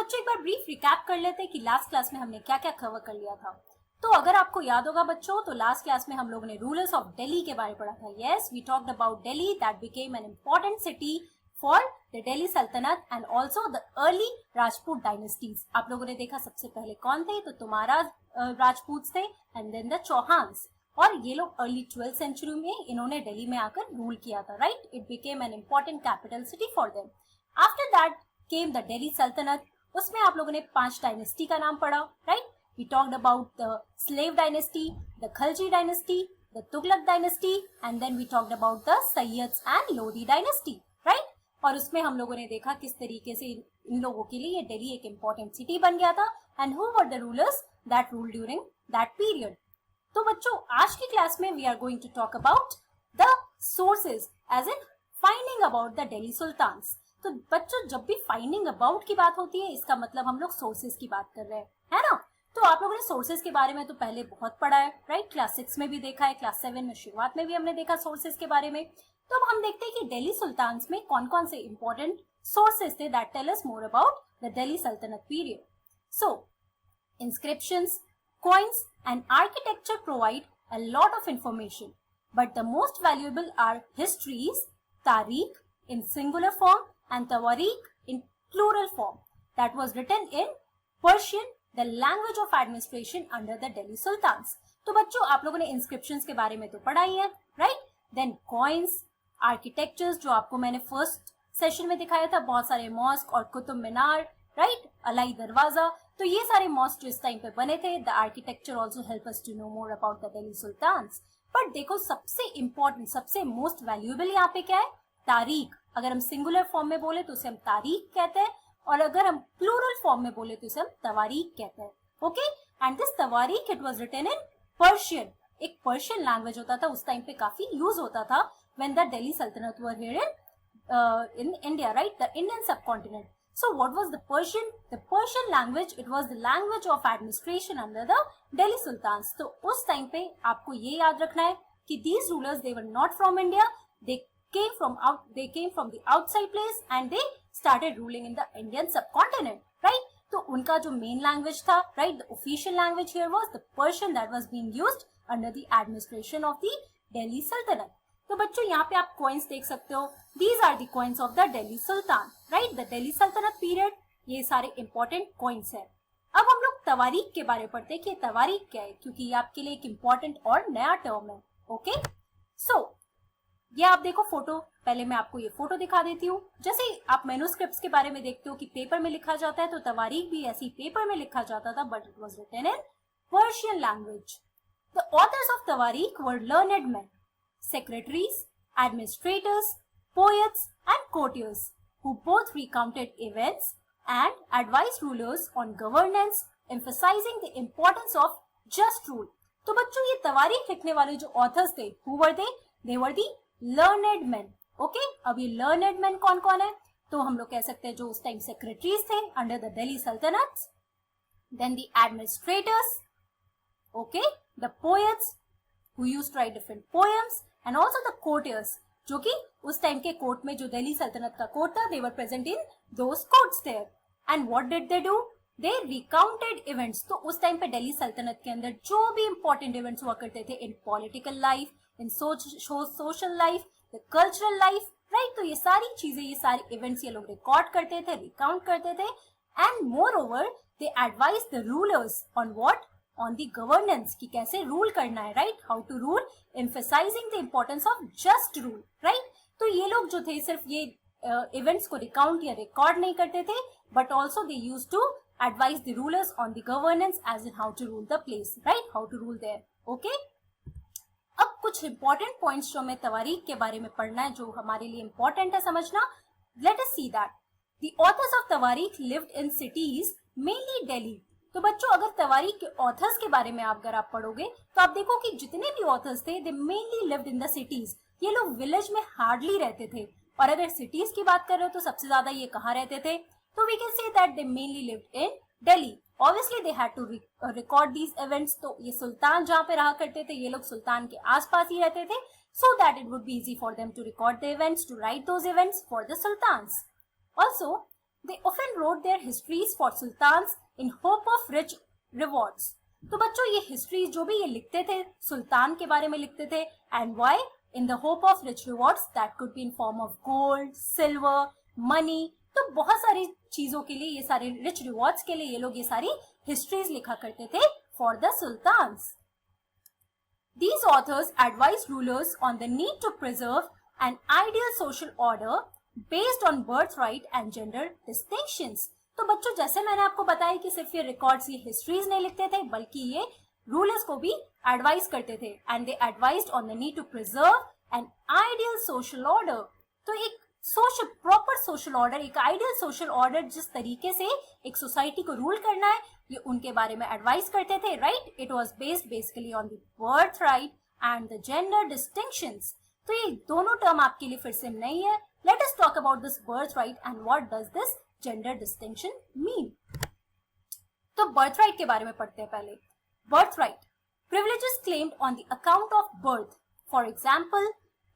बच्चों एक बार brief recap कर लेते हैं कि लास्ट क्लास में हमने क्या क्या कवर कर लिया था। तो अगर आपको याद होगा बच्चों, तो लास्ट क्लास में हम लोगों ने रूलर्स ऑफ दिल्ली के बारे में पढ़ा था। Yes, we talked about Delhi that became an important city for the Delhi Sultanate and also the early Rajput dynasties. आप लोगों ने देखा सबसे पहले कौन थे, तो तुम्हारा राजपूत थे एंड देन द चौहान्स। और ये लोग अर्ली 12th सेंचुरी में इन्होंने दिल्ली में आकर रूल किया था, right. It became an important capital city for them. After that came the Delhi सल्तनत। उसमें आप लोगों ने 5 डायनेस्टी का नाम पढ़ा, right. We talked about the slave dynasty, the Khalji dynasty, the Tughlaq dynasty and then we talked about the Sayyids and Lodhi dynasty, right. और उसमें हम लोगों ने देखा किस तरीके से इन लोगों के लिए ये दिल्ली एक इम्पोर्टेंट सिटी बन गया था and who were the rulers that rule during that period. तो बच्चों आज की क्लास में we are going to talk about the sources as in finding about the Delhi sultans. तो बच्चों जब भी फाइंडिंग अबाउट की बात होती है, इसका मतलब हम लोग सोर्सेज की बात कर रहे हैं, है ना। तो आप लोगों ने सोर्सेज के बारे में तो पहले बहुत पढ़ा है, राइट। क्लास 6 में भी देखा है, क्लास 7 में शुरुआत में भी हमने देखा सोर्सेज के बारे में। तो अब हम देखते हैं कि दिल्ली सुल्तान्स में कौन कौन से इंपॉर्टेंट सोर्सेज थे that tell us more about the Delhi सल्तनत period. So inscriptions, coins and architecture provide a lot of information, but the most valuable are histories, tariq in singular form and tawarik in plural form that was written in Persian, the language of administration under the Delhi Sultans. तो बच्चों आप लोगों ने inscriptions के बारे में तो पढ़ा ही है, right? Then coins, architectures जो आपको मैंने फर्स्ट सेशन में दिखाया था, बहुत सारे मॉस्क और कुतुब मीनार, राइट, अलाई दरवाजा। तो ये सारे मॉस्क जो इस टाइम पे बने थे। The architecture also help us to know more about the Delhi sultans. But देखो सबसे इंपॉर्टेंट, सबसे मोस्ट वैल्यूएबल यहाँ पे क्या है, तारीख। अगर हम सिंगुलर फॉर्म में बोले तो उसे हम तारीख कहते हैं, और अगर हम प्लूरल फॉर्म में बोले तो उसे हम तवारीख कहते हैं, okay. And this tawarikh it was written in Persian. एक पर्शियन लैंग्वेज होता था उस टाइम पे, काफी यूज होता था व्हेन द दिल्ली सल्तनत वर here in India, right, the Indian subcontinent. So what was the Persian? The Persian language, it was the language of administration under the Delhi Sultans. तो उस टाइम पे आपको ये याद रखना है कि these rulers they were not from India, they came from the outside place and they started ruling in the Indian subcontinent, right? तो उनका जो main language था, right, the official language here was the Persian that was being used under the administration of the Delhi Sultanate. तो बच्चों यहाँ पे आप coins देख सकते हो, these are the coins of the Delhi sultan, right, the Delhi सल्तनत पीरियड। ये सारे इंपॉर्टेंट कॉइन्स हैं। अब हम लोग तवारीख के बारे में पढ़ते हैं कि तवारीख क्या है, क्योंकि ये आपके लिए एक इंपॉर्टेंट और नया टर्म है, ओके। सो ये आप देखो फोटो, पहले मैं आपको ये फोटो दिखा देती हूँ। जैसे आप मैन्युस्क्रिप्ट्स के बारे में देखते हो कि पेपर में लिखा जाता है, तो तवारीख भी ऐसी पेपर में लिखा जाता था, but it was written in Persian language. The authors of tawarikh were learned man, secretaries, administrators, poets and courtiers who both recounted events and advised rulers on governance, emphasizing the importance of just rule. तो बच्चों ये तवारीख लिखने वाले जो authors थे, who were they? They were the learned men. Okay? अब ये learned men कौन कौन है? तो हम लोग कह सकते हैं जो उस टाइम सेक्रेटरीज थे under the Delhi Sultanate, then the administrators, okay, the poets who used to write different poems, and also the courtiers जो कि उस टाइम के कोर्ट में, जो दिल्ली सल्तनत का कोर्ट था, they were present in those courts there. And what did they do? They recounted events. तो उस टाइम पे दिल्ली सल्तनत के अंदर जो भी important events हुआ करते थे in political life, in social life, the cultural life, right? तो ये सारी चीजें, ये सारे events ये लोग रिकॉर्ड करते थे, रिकाउंट करते थे, and moreover they advised the rulers on what? On the governance, कि कैसे रूल करना है, right? How to rule, emphasizing the importance of just rule, right? तो ये लोग जो थे सिर्फ ये इवेंट्स को रिकाउंट या रिकॉर्ड नहीं करते थे, but also they used to advise the rulers on the governance as in how to rule the place, right? How to rule there, okay? अब कुछ important points जो हमें तवारीख के बारे में पढ़ना है, जो हमारे लिए important है समझना. Let us see that. The authors of Tawarikh lived in cities, mainly Delhi. तो बच्चों अगर तवारीख के ऑथर्स के बारे में अगर आप पढ़ोगे तो आप देखो कि जितने भी ऑथर्स थे दे mainly lived in the cities. ये लोग विलेज में हार्डली रहते थे. और अगर सिटीज की बात कर रहे हो तो सबसे ज्यादा ये कहाँ रहते थे, तो we can say that they mainly lived in Delhi. Obviously they had to record these events. तो ये सुल्तान जहाँ पे रहा करते थे, ये लोग सुल्तान के आसपास ही रहते थे, so that it would be easy for them to record the events, to write those events for the sultans. Also They often wrote their histories for sultans in hope of rich rewards. तो बच्चों ये history जो भी ये लिखते थे सुल्तान के बारे में लिखते थे, and why in the hope of rich rewards that could be in form of gold, silver, money. तो बहुत सारी चीजों के लिए, ये सारे रिच रिवॉर्ड्स के लिए ये लोग ये सारी हिस्ट्रीज लिखा करते थे for the sultans. These authors advised rulers on the need to preserve an ideal social order based on birthright and gender distinctions. तो बच्चों जैसे मैंने आपको बताया कि सिर्फ ये रिकॉर्ड्स, ये हिस्ट्रीज नहीं लिखते थे, बल्कि ये रूलर्स को भी एडवाइस करते थे, and they advised on the need to preserve an ideal social order. तो एक सोशल, प्रॉपर सोशल ऑर्डर, एक आइडियल सोशल ऑर्डर जिस तरीके से एक सोसाइटी को रूल करना है, ये उनके बारे में एडवाइस करते थे, right. It was based basically on the birth right and the gender distinctions. तो ये दोनों टर्म आपके लिए फिर से नहीं है. Let us talk about this birth right and what does this gender distinction mean. तो बर्थ राइट के बारे में पढ़ते हैं पहले. Birth right, privileges claimed on the account of birth. For example,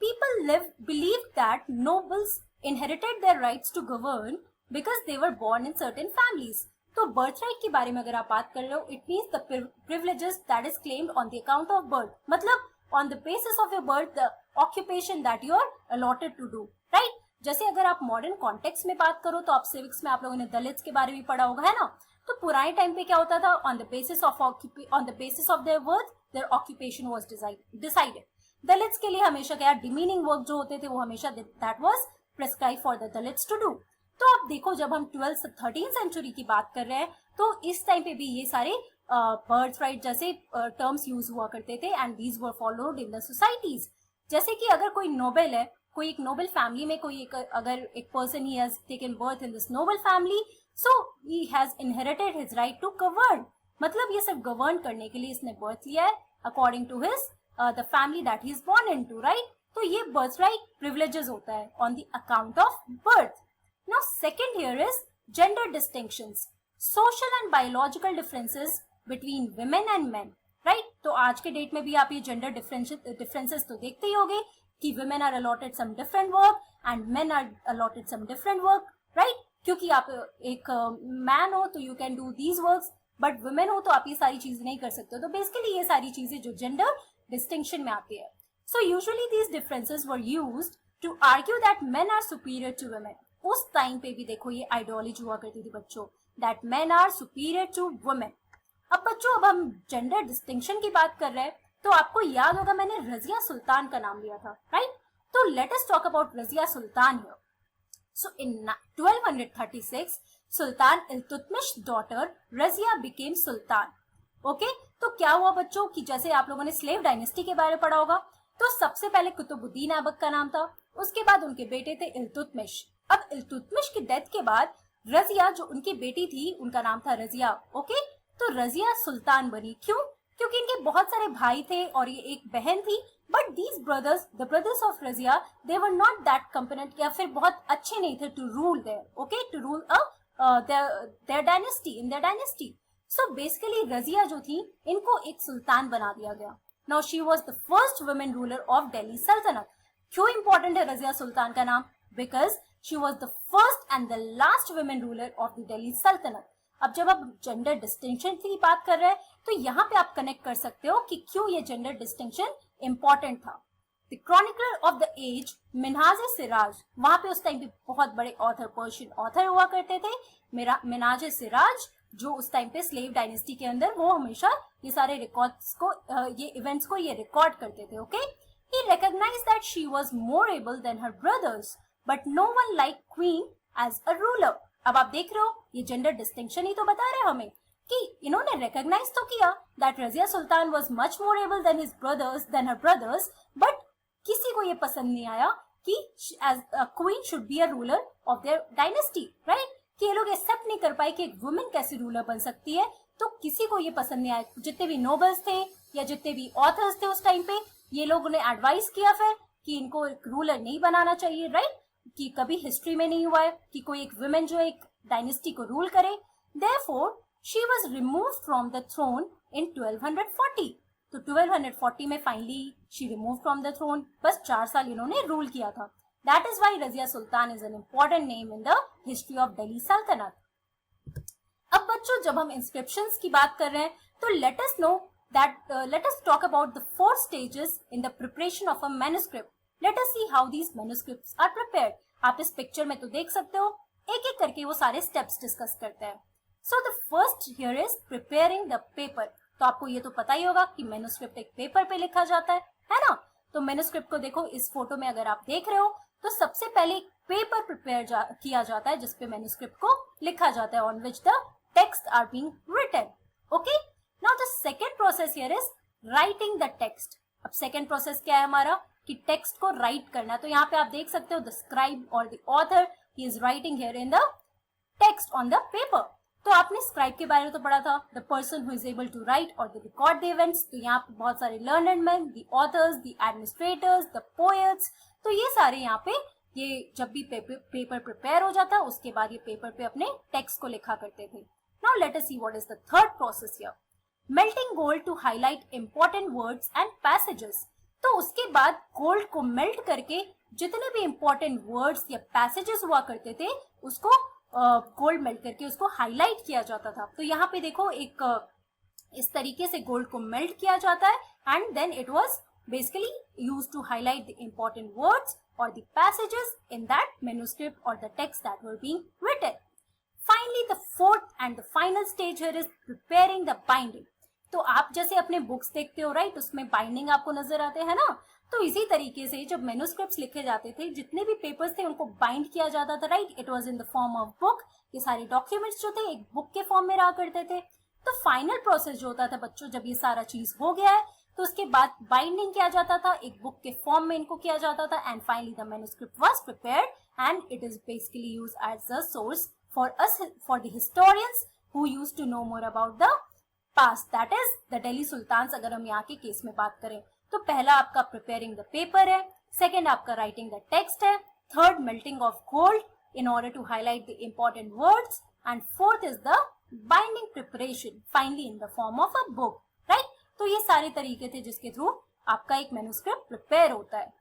people believed that nobles inherited their rights to govern because they were born in certain families. तो birth right के बारे में अगर आप बात कर रहे हो, it means the privileges that is claimed on the account of birth. मतलब on the basis of your birth, the occupation that you are allotted to do, right? जैसे अगर आप मॉडर्न कॉन्टेक्स्ट में बात करो तो आप सिविक्स में आप लोगों ने दलित्स के बारे में पढ़ा होगा, है ना. तो पुराने टाइम पे क्या होता था, on the basis of their birth their occupation was decided. Dalits के लिए हमेशा क्या, डिमीनिंग वर्क जो होते थे वो हमेशा that was prescribe for the Dalits to do. तो आप देखो जब हम 12th 13th सेंचुरी की बात कर रहे हैं तो इस टाइम पे भी ये सारे बर्थ राइट जैसे टर्म्स यूज हुआ करते थे, and these were followed in the societies. जैसे कि अगर कोई नोबेल है, कोई एक नोबल फैमिली में कोई अगर एक person he has taken birth in this noble family, so he has inherited his right to govern. मतलब ये सिर्फ गवर्न करने के लिए इसने बर्थ लिया है according to his the family that he is born into, right. तो ये बर्थ राइट प्रिविलेजेस होता है on the account of birth. Now second here is gender distinctions, social and biological differences between women and men, right. तो आज के date में भी आप ये जेंडर डिफरेंसेस तो देखते ही होंगे कि women are allotted some different work and men are allotted some different work, right? क्योंकि आप एक मैन हो तो you can do these works, but women हो तो आप ये सारी चीजें नहीं कर सकते. तो बेसिकली ये सारी चीजें जो जेंडर डिस्टिंक्शन में आती है. So usually these differences were used to argue that men are superior to women. उस टाइम पे भी देखो ये आइडियोलॉजी हुआ करती थी बच्चों, that men are superior to women. अब बच्चों अब हम जेंडर डिस्टिंक्शन की बात कर रहे हैं तो आपको याद होगा मैंने रजिया सुल्तान का नाम लिया था, राइट. तो let us talk about Razia Sultan here. So in 1236 Sultan Iltutmish daughter Razia became Sultan. Okay, तो क्या हुआ बच्चों कि जैसे आप लोगों ने स्लेव डायनेस्टी के बारे में पढ़ा होगा, तो सबसे पहले कुतुबुद्दीन ऐबक का नाम था, उसके बाद उनके बेटे थे इल्तुतमिश. अब इल्तुतमिश की डेथ के बाद रजिया जो उनकी बेटी थी उनका नाम था रजिया. ओके, तो रजिया सुल्तान बनी. क्यों? क्योंकि इनके बहुत सारे भाई थे और ये एक बहन थी, but these brothers, the brothers of Razia, they were not that competent या फिर बहुत अच्छे नहीं थे to rule their, okay, to rule their dynasty, in their dynasty. So basically Razia जो थी इनको एक सुल्तान बना दिया गया. Now she was the first women ruler of Delhi सल्तनत. क्यों इंपॉर्टेंट है रजिया सुल्तान का नाम? Because she was the first and the last women ruler of the Delhi सल्तनत. अब जब आप जेंडर डिस्टिंक्शन की बात कर रहे हैं तो यहाँ पे आप कनेक्ट कर सकते हो कि क्यों ये जेंडर डिस्टिंक्शन इंपॉर्टेंट था. The chronicler of the age Minhaj Siraj, वहां पे उस टाइम पे बहुत बड़े ऑथर, पर्शियन ऑथर हुआ करते थे. मिन्हाज सिराज जो उस टाइम पे स्लेव डायनेस्टी के अंदर वो हमेशा ये सारे रिकॉर्ड्स को, ये इवेंट्स को ये रिकॉर्ड करते थे. Okay, he recognised that she was more able than her brothers but no one like queen as a ruler. अब आप देख रहे हो ये जेंडर डिस्टिंक्शन ही तो बता रहे हैं हमें कि इन्होंने रिकॉग्नाइज तो किया that Razia Sultan was much more able than her brothers, but किसी को ये पसंद नहीं आया कि as a queen should be a ruler of their dynasty, right. कि ये लोग एक्सेप्ट नहीं कर पाए कि एक वुमेन कैसे रूलर बन सकती है. तो किसी को ये पसंद नहीं आया. जितने भी नोबल्स थे या जितने भी ऑथर्स थे उस टाइम पे, ये लोगों ने एडवाइस किया फिर कि इनको एक रूलर नहीं बनाना चाहिए, राइट. कि कभी हिस्ट्री में नहीं हुआ है कि कोई एक वुमेन जो एक डायनेस्टी को रूल करे. Therefore she was removed from the throne in 1240. तो 1240 में finally she remove from the throne. बस 4 साल इन्होंने रूल किया था. That is why Razia Sultan is an important name in the history of Delhi Sultanate. अब बच्चों जब हम inscriptions की बात कर रहे हैं तो let us talk about the 4 stages in the preparation of a manuscript. Let us see how these manuscripts are prepared. आप इस पिक्चर में तो देख सकते हो, एक एक करके वो सारे स्टेप्स डिस्कस करते हैं. So the first here is preparing the paper. तो आपको ये तो पता ही होगा कि मैन्युस्क्रिप्ट एक पेपर पे लिखा जाता है ना? तो मैन्युस्क्रिप्ट को देखो, इस फोटो में अगर आप देख रहे हो तो सबसे पहले एक पेपर प्रिपेयर किया जाता है जिसपे मैन्युस्क्रिप्ट को लिखा जाता है, on which the text are being written. Okay? Now the second process here is writing the text. अब second process क्या है हमारा कि टेक्स्ट को राइट करना. तो यहाँ पे आप देख सकते हो द स्क्राइब और the author he is writing here in the text on the paper. तो आपने स्क्राइब के बारे में तो पढ़ा था, the person who is able to write और द रिकॉर्ड द इवेंट्स. तो यहाँ पे बहुत सारे learned man, the authors, the administrators, the poets. तो ये सारे यहाँ पे ये जब भी पेपर प्रिपेयर हो जाता उसके बाद ये पेपर पे अपने टेक्स्ट को लिखा करते थे. Now let us see what is the third process here. Melting gold to highlight important words and passages. तो उसके बाद गोल्ड को मेल्ट करके जितने भी इंपॉर्टेंट वर्ड्स या पैसेजेस हुआ करते थे उसको गोल्ड मेल्ट करके उसको हाईलाइट किया जाता था. तो यहाँ पे देखो एक इस तरीके से गोल्ड को मेल्ट किया जाता है and then it was basically used to highlight the important words और the passages in that manuscript और the text that were being written. Finally the fourth and the final stage here is preparing the binding. तो आप जैसे अपने books देखते हो right, उसमें binding आपको नजर आते हैं ना. तो इसी तरीके से जब मैन्युस्क्रिप्ट्स लिखे जाते थे, जितने भी पेपर्स थे उनको बाइंड किया जाता था right. It was in the form of book. ये सारे डॉक्यूमेंट्स जो थे एक बुक के फॉर्म में रहा करते थे. तो फाइनल प्रोसेस जो होता था बच्चों, जब ये सारा चीज हो गया है तो उसके बाद बाइंडिंग किया जाता था, एक बुक के फॉर्म में इनको किया जाता था and finally the manuscript was prepared and it is basically used as a source for the historians who used to know more about the past, that is the Delhi sultans. अगर हम यहाँ के केस में बात करें तो पहला आपका प्रिपेयरिंग द पेपर है, सेकेंड आपका राइटिंग द टेक्स्ट है, third melting of gold in order to highlight the important words and fourth is the binding preparation finally in the form of a book right. तो ये सारे तरीके थे जिसके through आपका एक मैन्युस्क्रिप्ट प्रिपेयर होता है.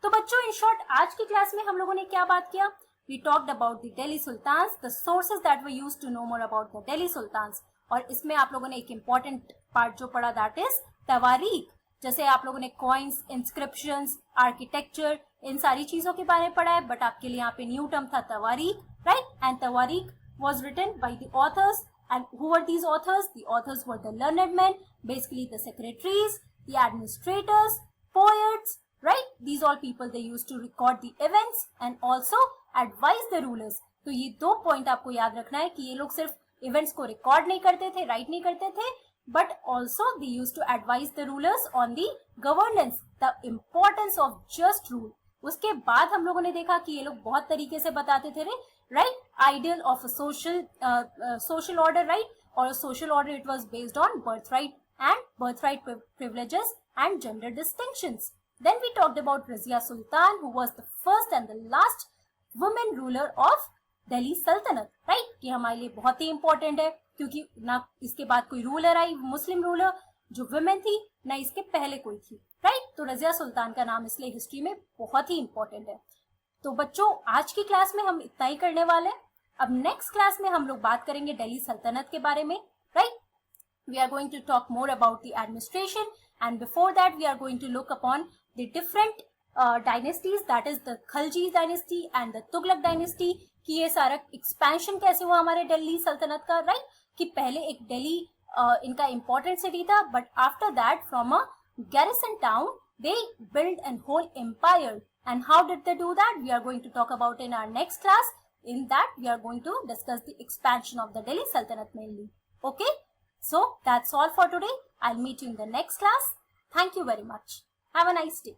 तो बच्चों इन शॉर्ट आज की क्लास में हम लोगों ने क्या बात किया? We talked about the Delhi sultans, the sources that were used to know more about the Delhi sultans. और इसमें आप लोगों ने एक इंपॉर्टेंट पार्ट जो पढ़ा दैट इज तवारीख. जैसे आप लोगों ने कॉइन्स, इंस्क्रिप्शंस, आर्किटेक्चर, इन सारी चीजों के बारे में पढ़ा है, बट आपके लिए यहाँ पे न्यू टर्म था तवारीख राइट. एंड तवारीख was written by the authors. And who were these authors? The authors were the learned men, basically the secretaries, the administrators, poets, right? These all people they used to record the events and also advise the rulers. तो ये 2 point आपको याद रखना है कि ये लोग सिर्फ इवेंट्स को रिकॉर्ड नहीं करते थे, राइट नहीं करते थे, but also they used to advise the rulers on the governance, the importance of just rule. उसके बाद हम लोगों ने देखा कि ये लोग बहुत तरीके से बताते थे right, ideal of a social order, right, or a social order. It was based on birthright privileges and gender distinctions. Then we talked about Razia Sultan, who was the first and the last woman ruler of Delhi Sultanate, right. ये हमारे लिए बहुत ही important है क्योंकि ना इसके बाद कोई रूलर आई, मुस्लिम रूलर जो वुमेन थी, ना इसके पहले कोई थी, राइट. तो रजिया सुल्तान का नाम इसलिए हिस्ट्री में बहुत ही इंपॉर्टेंट है. तो बच्चों आज की क्लास में हम इतना ही करने वाले हैं. अब नेक्स्ट क्लास में हम लोग बात करेंगे दिल्ली सल्तनत के बारे में, right. We are going to talk more about the administration and before that we are going to look upon the different dynasties, that is the Khalji dynasty and the Tughlaq dynasty, कि ये सारा एक्सपेंशन कैसे हुआ हमारे दिल्ली सल्तनत का, राइट. कि पहले एक दिल्ली इनका इंपॉर्टेंट सिटी था, but after that from a garrison town they built a whole empire. And how did they do that? We are going to talk about in our next class. In that we are going to discuss the expansion of the Delhi Sultanate mainly. Okay, so that's all for today. I'll meet you in the next class. Thank you very much. Have a nice day.